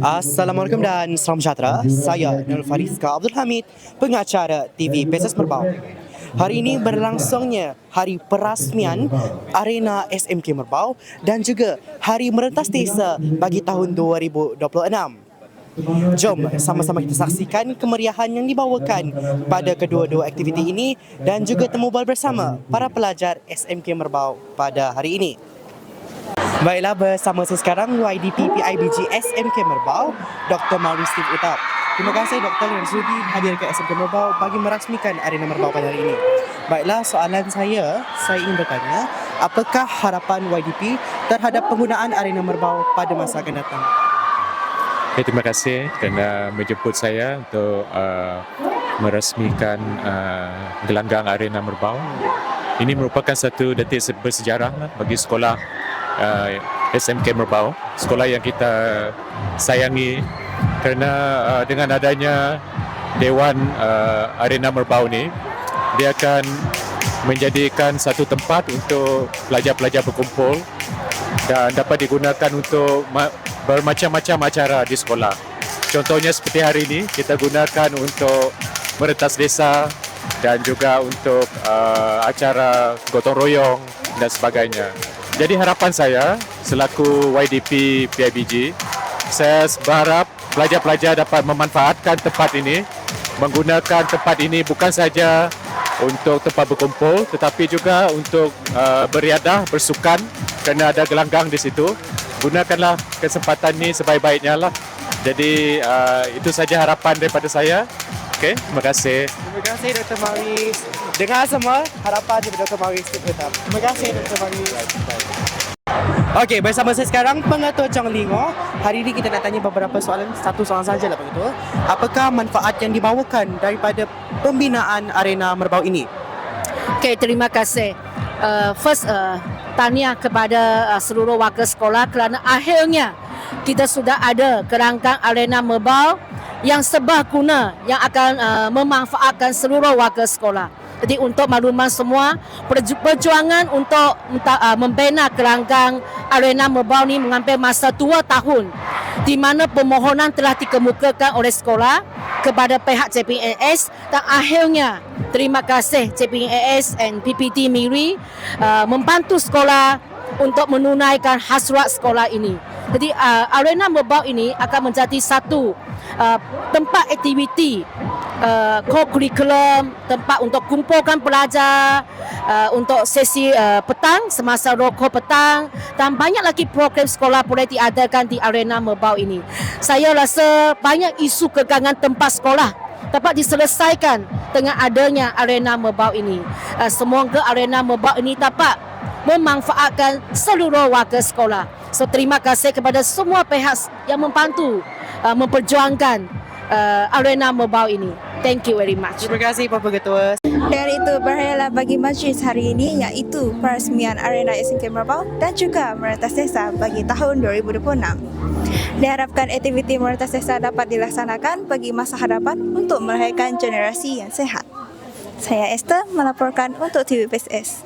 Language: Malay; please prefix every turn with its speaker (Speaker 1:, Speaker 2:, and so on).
Speaker 1: Assalamualaikum dan salam sejahtera. Saya Nur Fariska Abdul Hamid, pengacara TV PSS Merbau. Hari ini berlangsungnya hari perasmian Arena SMK Merbau dan juga Hari Merentas Desa bagi tahun 2026. Jom sama-sama kita saksikan kemeriahan yang dibawakan pada kedua-dua aktiviti ini dan juga temu bual bersama para pelajar SMK Merbau pada hari ini. Baiklah, bersama saya sekarang YDP PIBG SMK Merbau, Dr. Mauri Steve Utap. Terima kasih Dr. yang sudi hadir ke SMK Merbau bagi merasmikan Arena Merbau pada hari ini. Baiklah, soalan saya ingin bertanya, apakah harapan YDP terhadap penggunaan Arena Merbau pada masa akan datang?
Speaker 2: Terima kasih kerana menjemput saya untuk merasmikan gelanggang Arena Merbau. Ini merupakan satu detik bersejarah bagi sekolah SMK Merbau, sekolah yang kita sayangi kerana dengan adanya Dewan Arena Merbau ni, dia akan menjadikan satu tempat untuk pelajar-pelajar berkumpul dan dapat digunakan untuk bermacam-macam acara di sekolah. Contohnya seperti hari ini, kita gunakan untuk merentas desa dan juga untuk acara gotong royong dan sebagainya. Jadi harapan saya selaku YDP PIBG, saya berharap pelajar-pelajar dapat memanfaatkan tempat ini, menggunakan tempat ini bukan saja untuk tempat berkumpul tetapi juga untuk beriadah, bersukan kerana ada gelanggang di situ. Gunakanlah kesempatan ini sebaik-baiknya lah. Jadi itu saja harapan daripada saya. Okey, terima kasih.
Speaker 1: Terima kasih Dr. Mauri. Dengar semua harapan daripada Dr. Mauri Steve Utap. Terima kasih Dr. Mauri. Okey, bersama saya sekarang Pengetua Chong Lingo. Hari ini kita nak tanya beberapa soalan, satu soalan sajalah begitu. Apakah manfaat yang dibawakan daripada pembinaan Arena Merbau ini?
Speaker 3: Okay, terima kasih. Tahniah kepada seluruh warga sekolah kerana akhirnya kita sudah ada kerangkang Arena Merbau yang serbaguna yang akan memanfaatkan seluruh warga sekolah. Jadi untuk makluman semua, perjuangan untuk membina kerangkang Arena Merbau ni mengambil masa 2 tahun, di mana permohonan telah dikemukakan oleh sekolah kepada pihak CPNS dan akhirnya terima kasih CPNS dan PPT Miri membantu sekolah untuk menunaikan hasrat sekolah ini. Jadi Arena Merbau ini akan menjadi satu tempat aktiviti co-curriculum, tempat untuk kumpulkan pelajar untuk sesi petang, semasa rokok petang dan banyak lagi program sekolah boleh diadakan di Arena Merbau ini. Saya rasa banyak isu kekangan tempat sekolah dapat diselesaikan dengan adanya Arena Merbau ini. Semoga Arena Merbau ini dapat memanfaatkan seluruh warga sekolah. So terima kasih kepada semua pihak yang membantu memperjuangkan Arena Merbau ini. Thank you very much.
Speaker 1: Terima kasih Pak Pengetua.
Speaker 4: Dan itu berakhirlah bagi majlis hari ini, iaitu peresmian Arena SMK Merbau dan juga Merentas Desa bagi tahun 2026. Diharapkan aktiviti Merentas Desa dapat dilaksanakan bagi masa hadapan untuk melahirkan generasi yang sehat. Saya Esther melaporkan untuk TV PSS.